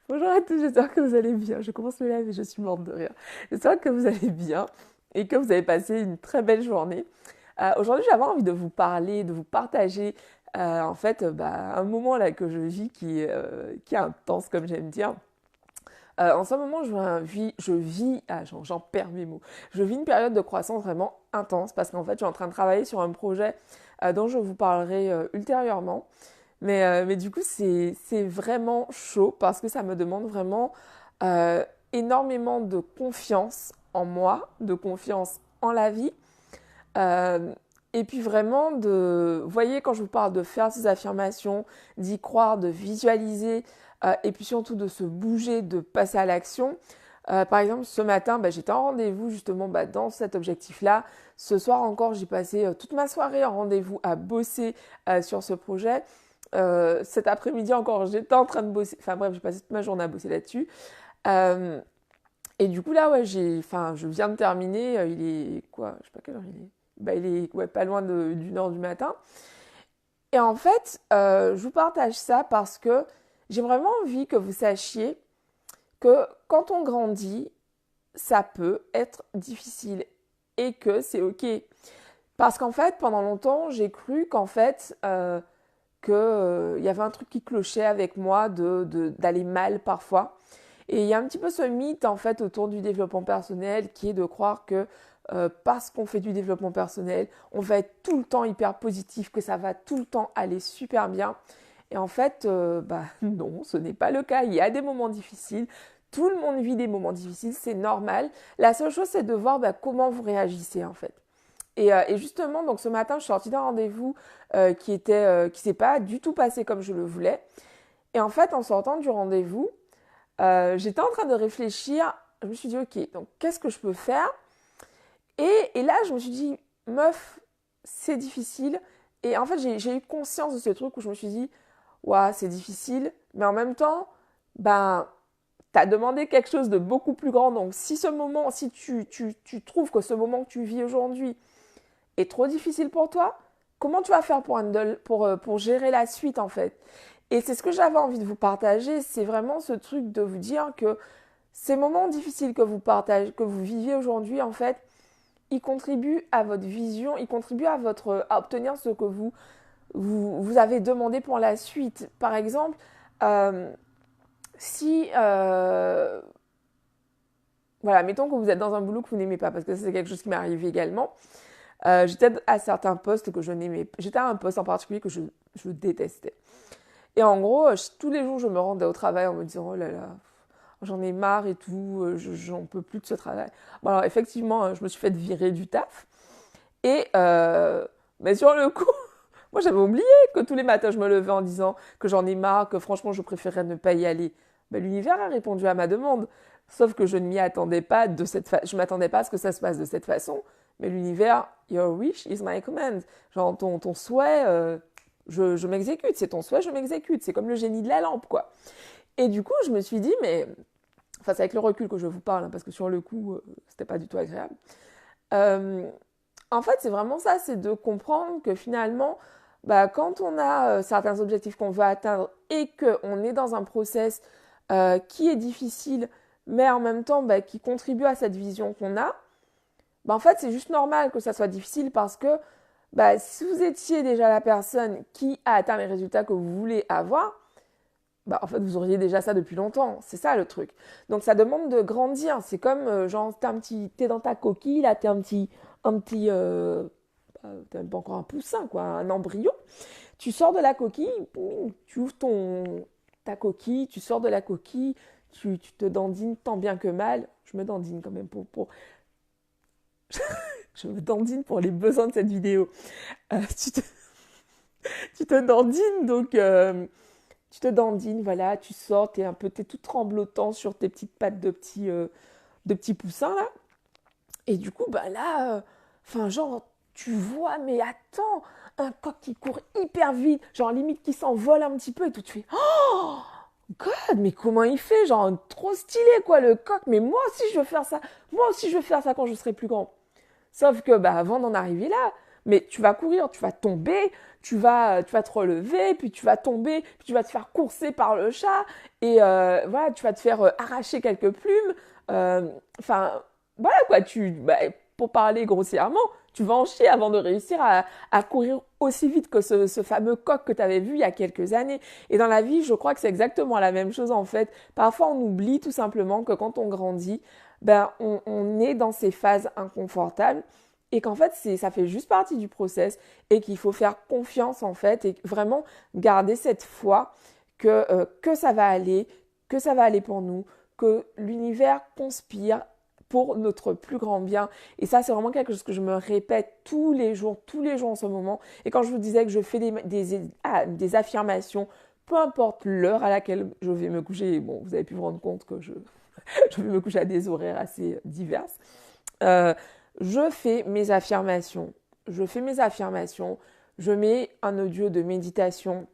Bonjour à tous, j'espère que vous allez bien. Je commence le live et je suis morte de rire. J'espère que vous allez bien et que vous avez passé une très belle journée. Aujourd'hui, j'avais envie de vous parler, de vous partager un moment là que je vis qui est intense, comme j'aime dire. En ce moment, j'en perds mes mots. Je vis une période de croissance vraiment intense parce qu'en fait, je suis en train de travailler sur un projet dont je vous parlerai ultérieurement. Mais du coup, c'est vraiment chaud parce que ça me demande vraiment euh, énormément de confiance en moi, de confiance en la vie. Euh, et puis vraiment vous voyez, quand je vous parle de faire ces affirmations, d'y croire, de visualiser, et puis surtout de se bouger, de passer à l'action. Par exemple, ce matin, j'étais en rendez-vous justement dans cet objectif-là. Ce soir encore, j'ai passé toute ma soirée en rendez-vous à bosser sur ce projet. Cet après-midi encore, j'étais en train de bosser. Enfin bref, j'ai passé toute ma journée à bosser là-dessus. Euh, et du coup, là, ouais, je viens de terminer. Il est quoi? Je sais pas quelle heure il est. Il est ouais, pas loin d'une heure du matin. Et en fait, je vous partage ça parce que j'ai vraiment envie que vous sachiez que quand on grandit, ça peut être difficile et que c'est OK. Parce qu'en fait, pendant longtemps, j'ai cru qu'en fait, il y avait un truc qui clochait avec moi d'aller mal parfois. Et il y a un petit peu ce mythe en fait autour du développement personnel qui est de croire que parce qu'on fait du développement personnel, on va être tout le temps hyper positif, que ça va tout le temps aller super bien. Et en fait, non, ce n'est pas le cas. Il y a des moments difficiles. Tout le monde vit des moments difficiles, c'est normal. La seule chose, c'est de voir comment vous réagissez en fait. Et justement, donc ce matin, je suis sortie d'un rendez-vous qui s'est pas du tout passé comme je le voulais. Et en fait, en sortant du rendez-vous, j'étais en train de réfléchir. Je me suis dit, ok, donc qu'est-ce que je peux faire? Et là, je me suis dit, meuf, c'est difficile. Et en fait, j'ai eu conscience de ce truc où je me suis dit, ouais, c'est difficile, mais en même temps, ben, t'as demandé quelque chose de beaucoup plus grand. Donc, si tu trouves que ce moment que tu vis aujourd'hui est trop difficile pour toi, comment tu vas faire pour gérer la suite, en fait? Et c'est ce que j'avais envie de vous partager, c'est vraiment ce truc de vous dire que ces moments difficiles que vous partagez, que vous viviez aujourd'hui, en fait, ils contribuent à votre vision, ils contribuent à obtenir ce que vous avez demandé pour la suite. Par exemple, euh, si, voilà, mettons que vous êtes dans un boulot que vous n'aimez pas, parce que c'est quelque chose qui m'est arrivé également. J'étais à certains postes que je n'aimais pas. J'étais à un poste en particulier que je détestais. Et en gros, tous les jours, je me rendais au travail en me disant, oh là là, j'en ai marre et tout, j'en peux plus de ce travail. Bon, alors effectivement, je me suis fait virer du taf. Mais sur le coup, moi j'avais oublié que tous les matins je me levais en disant que j'en ai marre, que franchement je préférais ne pas y aller. L'univers a répondu à ma demande. Sauf que je ne m'y attendais pas de cette façon. Je m'attendais pas à ce que ça se passe de cette façon. Mais l'univers, your wish is my command. Genre ton souhait, je m'exécute. C'est ton souhait, je m'exécute. C'est comme le génie de la lampe, quoi. Et du coup, je me suis dit, mais. Enfin, c'est avec le recul que je vous parle, hein, parce que sur le coup, c'était pas du tout agréable. Euh, En fait, c'est vraiment ça, c'est de comprendre que finalement, quand on a certains objectifs qu'on veut atteindre et qu'on est dans un process qui est difficile, mais en même temps qui contribue à cette vision qu'on a, en fait, c'est juste normal que ça soit difficile parce que si vous étiez déjà la personne qui a atteint les résultats que vous voulez avoir, en fait, vous auriez déjà ça depuis longtemps. C'est ça le truc. Donc, ça demande de grandir. C'est comme, genre, t'es dans ta coquille, là, t'es même pas encore un poussin, quoi, un embryon. Tu sors de la coquille, tu ouvres ta coquille, tu sors de la coquille, tu te dandines tant bien que mal. Je me dandine quand même je me dandine pour les besoins de cette vidéo. Euh, tu, te, tu te dandines, donc tu te dandines, voilà, tu sors, t'es tout tremblotant sur tes petites pattes de petits poussins là. Et du coup, genre, tu vois, mais attends, un coq qui court hyper vite, genre limite qui s'envole un petit peu et tout, tu fais, oh, God, mais comment il fait? Genre, trop stylé, quoi, le coq, mais moi aussi je veux faire ça, moi aussi je veux faire ça quand je serai plus grand. Sauf que, avant d'en arriver là, mais tu vas courir, tu vas tomber, tu vas te relever, puis tu vas tomber, puis tu vas te faire courser par le chat, et voilà, tu vas te faire arracher quelques plumes. Enfin, voilà quoi, pour parler grossièrement, tu vas en chier avant de réussir à courir aussi vite que ce fameux coq que tu avais vu il y a quelques années. Et dans la vie, je crois que c'est exactement la même chose en fait. Parfois, on oublie tout simplement que quand on grandit, on est dans ces phases inconfortables et qu'en fait, ça fait juste partie du process et qu'il faut faire confiance en fait et vraiment garder cette foi que ça va aller pour nous, que l'univers conspire pour notre plus grand bien. Et ça, c'est vraiment quelque chose que je me répète tous les jours en ce moment. Et quand je vous disais que je fais des affirmations, peu importe l'heure à laquelle je vais me coucher, bon, vous avez pu vous rendre compte que je vais me coucher à des horaires assez diverses, euh, je fais mes affirmations. Je fais mes affirmations, je mets un audio de méditation,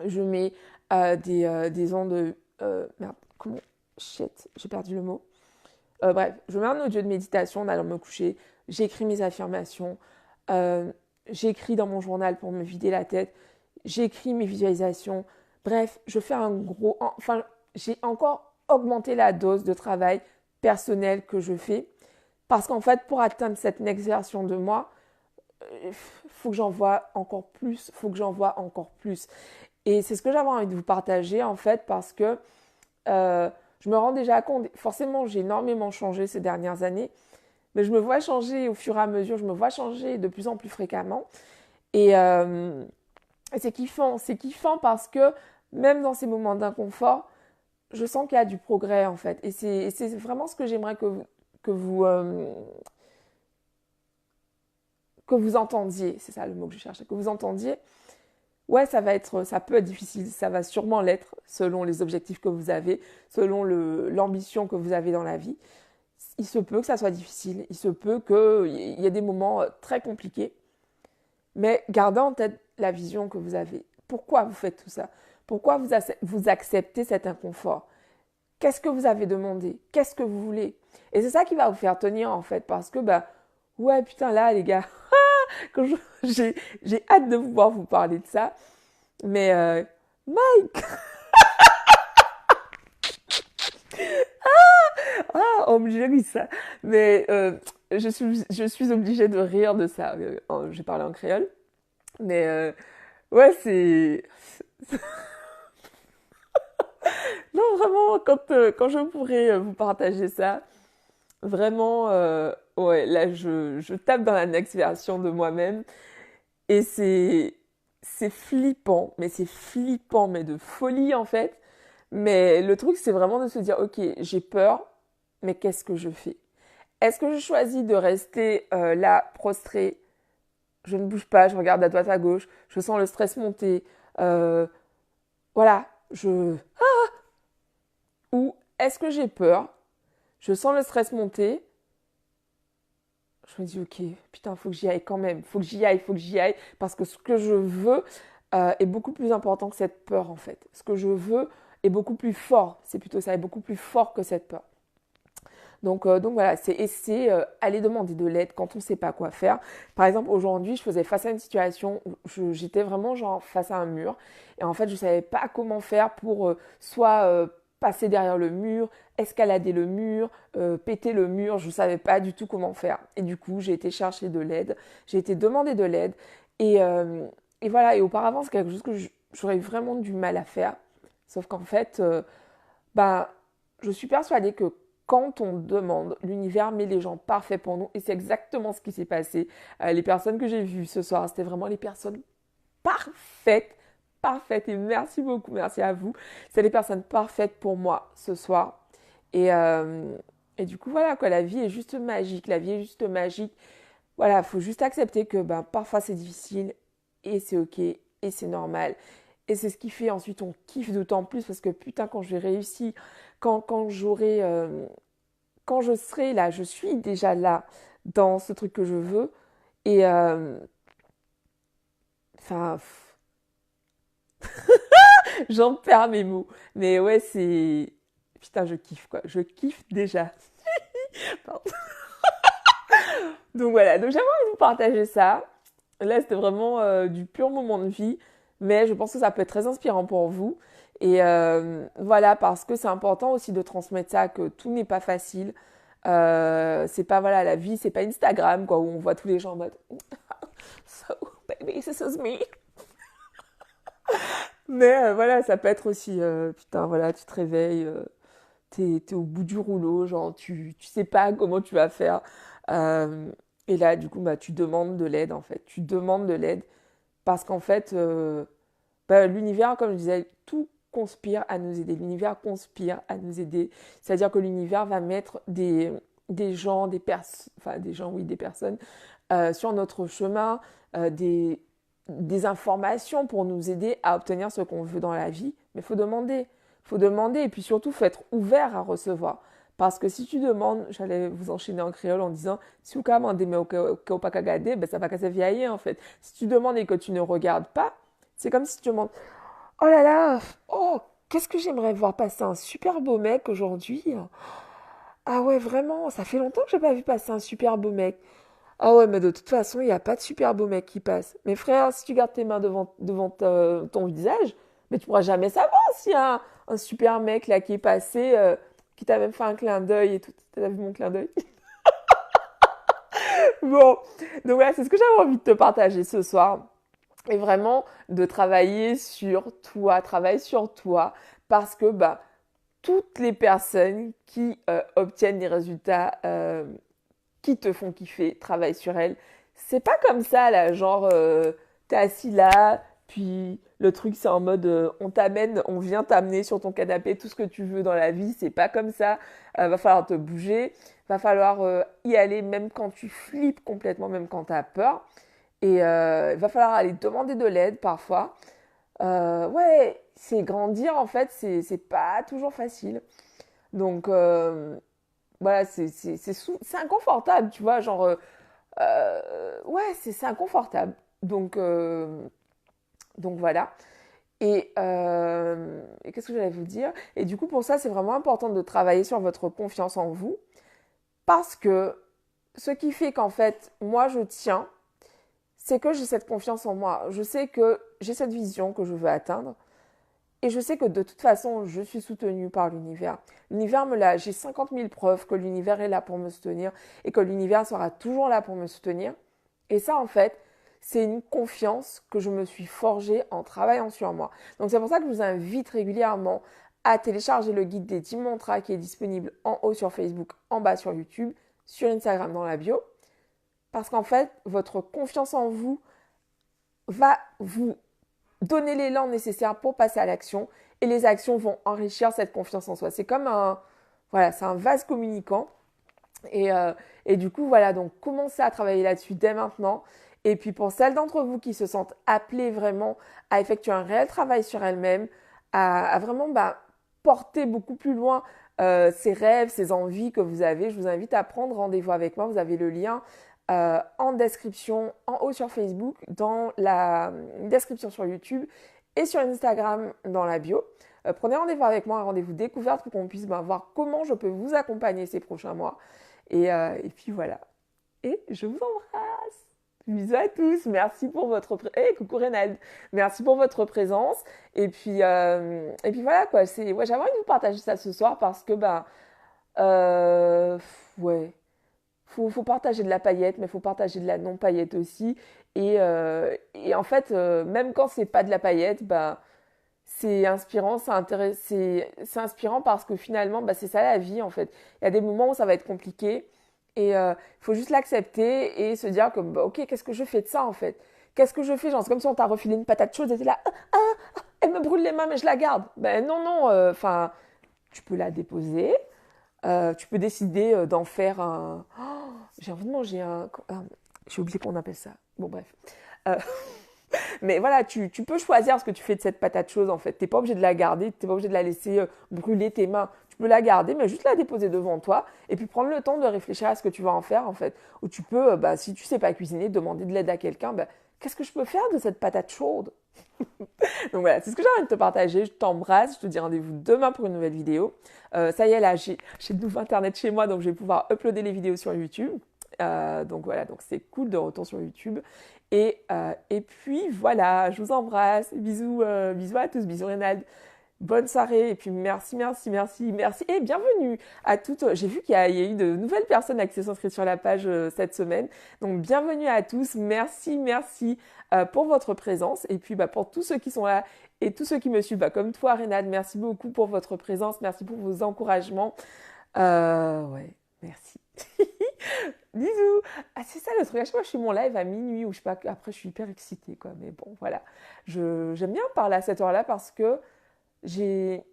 je mets des ondes... merde, comment... Shit, j'ai perdu le mot. Bref, je mets un audio de méditation en allant me coucher, j'écris mes affirmations, j'écris dans mon journal pour me vider la tête, j'écris mes visualisations. Bref, je fais enfin, j'ai encore augmenté la dose de travail personnel que je fais parce qu'en fait, pour atteindre cette next version de moi, faut que j'en vois encore plus, faut que j'en vois encore plus. Et c'est ce que j'avais envie de vous partager en fait parce que euh, je me rends déjà compte, forcément j'ai énormément changé ces dernières années, mais je me vois changer au fur et à mesure, je me vois changer de plus en plus fréquemment. Et c'est kiffant parce que même dans ces moments d'inconfort, je sens qu'il y a du progrès en fait. Et c'est vraiment ce que j'aimerais que vous entendiez, c'est ça le mot que je cherchais, que vous entendiez. Ouais, ça peut être difficile, ça va sûrement l'être selon les objectifs que vous avez, selon l'ambition que vous avez dans la vie. Il se peut que ça soit difficile, il se peut qu'il y ait des moments très compliqués, mais gardez en tête la vision que vous avez. Pourquoi vous faites tout ça? Pourquoi vous acceptez cet inconfort? Qu'est-ce que vous avez demandé? Qu'est-ce que vous voulez? Et c'est ça qui va vous faire tenir en fait, parce que ouais putain là les gars, quand j'ai hâte de pouvoir vous parler de ça. Mais Mike, on me dit ça. Mais je suis obligée de rire de ça. J'ai parlé en créole. Mais ouais, non, vraiment, quand je pourrais vous partager ça, vraiment, ouais, là, je tape dans la next version de moi-même. Et c'est flippant, mais c'est flippant, mais de folie en fait. Mais le truc, c'est vraiment de se dire, ok, j'ai peur, mais qu'est-ce que je fais? Est-ce que je choisis de rester là, prostrée, je ne bouge pas, je regarde à droite à gauche, je sens le stress monter, euh, voilà, ou est-ce que j'ai peur, je sens le stress monter, je me dis, ok, putain, faut que j'y aille quand même, faut que j'y aille, parce que ce que je veux est beaucoup plus important que cette peur en fait. Ce que je veux est beaucoup plus fort, c'est plutôt ça, est beaucoup plus fort que cette peur. Donc voilà, c'est aller demander de l'aide quand on ne sait pas quoi faire. Par exemple, aujourd'hui, je faisais face à une situation où j'étais vraiment genre face à un mur. Et en fait, je ne savais pas comment faire pour soit passer derrière le mur, escalader le mur, péter le mur. Je ne savais pas du tout comment faire. Et du coup, j'ai été chercher de l'aide. J'ai été demander de l'aide. Et voilà, et auparavant, c'est quelque chose que j'aurais eu vraiment du mal à faire. Sauf qu'en fait, bah, je suis persuadée que quand on demande, l'univers met les gens parfaits pour nous. Et c'est exactement ce qui s'est passé. Les personnes que j'ai vues ce soir, c'était vraiment les personnes parfaites. Parfaites. Et merci beaucoup, merci à vous. C'est les personnes parfaites pour moi ce soir. Et, euh, et du coup, voilà quoi, la vie est juste magique. La vie est juste magique. Voilà, il faut juste accepter que parfois c'est difficile. Et c'est ok. Et c'est normal. Et c'est ce qui fait ensuite on kiffe d'autant plus parce que putain quand je vais réussir, quand j'aurai quand je serai là, je suis déjà là dans ce truc que je veux. Et enfin, j'en perds mes mots. Mais ouais, c'est. Putain, je kiffe quoi. Je kiffe déjà. Pardon. Donc voilà, donc j'avais envie de vous partager ça. Là, c'était vraiment du pur moment de vie, mais je pense que ça peut être très inspirant pour vous. Et voilà, parce que c'est important aussi de transmettre ça, que tout n'est pas facile. C'est pas, voilà, la vie, c'est pas Instagram, quoi, où on voit tous les gens en mode So, baby, this is me. Mais voilà, ça peut être aussi, putain, voilà, tu te réveilles, t'es au bout du rouleau, genre, tu sais pas comment tu vas faire. Euh, et là, du coup, bah, tu demandes de l'aide, en fait. Tu demandes de l'aide parce qu'en fait, bah, l'univers, comme je disais, tout conspire à nous aider. L'univers conspire à nous aider. C'est-à-dire que l'univers va mettre des gens, enfin des gens, oui, des personnes sur notre chemin, des, des informations pour nous aider à obtenir ce qu'on veut dans la vie. Mais il faut demander. Il faut demander et puis surtout, il faut être ouvert à recevoir. Parce que si tu demandes, j'allais vous enchaîner en créole en disant, si vous commandez mais au pas regarder, ben ça va casser vieillir en fait. Si tu demandes et que tu ne regardes pas, c'est comme si tu demandes, oh là là, oh, qu'est-ce que j'aimerais voir passer un super beau mec aujourd'hui. Ah ouais, vraiment, ça fait longtemps que j'ai pas vu passer un super beau mec. Ah ouais, mais de toute façon, il n'y a pas de super beau mec qui passe. Mais frère, si tu gardes tes mains devant ton visage, mais tu pourras jamais savoir s'il y a un super mec là qui est passé, qui t'a même fait un clin d'œil et tout. T'as vu mon clin d'œil? Bon, donc voilà, c'est ce que j'avais envie de te partager ce soir. Et vraiment de travailler sur toi, parce que bah, toutes les personnes qui obtiennent des résultats qui te font kiffer, travaille sur elles. C'est pas comme ça, là, genre, t'es assis là, puis le truc, c'est en mode, on vient t'amener sur ton canapé tout ce que tu veux dans la vie. C'est pas comme ça. Va falloir te bouger, va falloir y aller même quand tu flippes complètement, même quand t'as peur. Et il va falloir aller demander de l'aide parfois. Ouais, c'est grandir, en fait, c'est pas toujours facile. Donc, voilà, c'est inconfortable, tu vois, genre, ouais, c'est inconfortable. Donc voilà. Et qu'est-ce que j'allais vous dire? Et du coup, pour ça, c'est vraiment important de travailler sur votre confiance en vous, parce que ce qui fait qu'en fait, moi, je tiens, c'est que j'ai cette confiance en moi. Je sais que j'ai cette vision que je veux atteindre. Et je sais que de toute façon, je suis soutenue par l'univers. L'univers me l'a, j'ai 50 000 preuves que l'univers est là pour me soutenir et que l'univers sera toujours là pour me soutenir. Et ça, en fait, c'est une confiance que je me suis forgée en travaillant sur moi. Donc c'est pour ça que je vous invite régulièrement à télécharger le guide des 10 mantras qui est disponible en haut sur Facebook, en bas sur YouTube, sur Instagram dans la bio. Parce qu'en fait, votre confiance en vous va vous donner l'élan nécessaire pour passer à l'action et les actions vont enrichir cette confiance en soi. C'est comme voilà, c'est un vase communicant et du coup, voilà, donc commencez à travailler là-dessus dès maintenant. Et puis pour celles d'entre vous qui se sentent appelées vraiment à effectuer un réel travail sur elles-mêmes, à vraiment porter beaucoup plus loin ces rêves, ces envies que vous avez, je vous invite à prendre rendez-vous avec moi. Vous avez le lien en description, en haut sur Facebook, dans la description sur YouTube et sur Instagram dans la bio. Prenez rendez-vous avec moi, un rendez-vous découverte pour qu'on puisse voir comment je peux vous accompagner ces prochains mois. Et puis voilà. Et je vous embrasse. Bisous à tous. Merci pour votre coucou Reynald. Merci pour votre présence. Et puis voilà quoi. Ouais, j'avais envie de vous partager ça ce soir parce que ouais. Faut partager de la paillette, mais faut partager de la non-paillette aussi. Et en fait, même quand c'est pas de la paillette, c'est inspirant, c'est inspirant parce que finalement, c'est ça la vie en fait. Il y a des moments où ça va être compliqué et il faut juste l'accepter et se dire que, ok, qu'est-ce que je fais de ça en fait? Qu'est-ce que je fais? Genre, c'est comme si on t'a refilé une patate chaude et t'es là, elle me brûle les mains, mais je la garde. Ben non, non, enfin, tu peux la déposer. Tu peux décider d'en faire un. Oh, j'ai envie de manger j'ai oublié qu'on appelle ça. Bon, bref. Euh, mais voilà, tu peux choisir ce que tu fais de cette patate chaude en fait. T'es pas obligé de la garder, t'es pas obligé de la laisser brûler tes mains. Tu peux la garder, mais juste la déposer devant toi et puis prendre le temps de réfléchir à ce que tu vas en faire en fait. Ou tu peux, si tu sais pas cuisiner, demander de l'aide à quelqu'un. Qu'est-ce que je peux faire de cette patate chaude? Donc voilà, c'est ce que j'ai envie de te partager. Je t'embrasse, je te dis rendez-vous demain pour une nouvelle vidéo. Ça y est, là, j'ai de nouveau internet chez moi, donc je vais pouvoir uploader les vidéos sur YouTube. Donc voilà, donc c'est cool de retour sur YouTube. Et puis voilà, je vous embrasse. Bisous, bisous à tous, bisous Rénald. Bonne soirée et puis merci, merci, merci, merci et bienvenue à toutes. J'ai vu qu'il y a eu de nouvelles personnes qui se sont inscrites sur la page cette semaine. Donc bienvenue à tous, merci, merci pour votre présence et puis pour tous ceux qui sont là et tous ceux qui me suivent, comme toi Rénad, merci beaucoup pour votre présence, merci pour vos encouragements. Ouais, merci. Bisous. Ah, c'est ça le truc. À chaque fois, je fais mon live à minuit ou je sais pas. Après, je suis hyper excitée, quoi. Mais bon, voilà. J'aime bien parler à cette heure-là parce que j'ai.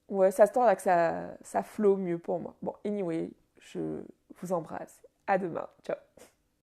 Ouais, ça se tord là que ça flow mieux pour moi. Bon, anyway, je vous embrasse. À demain. Ciao.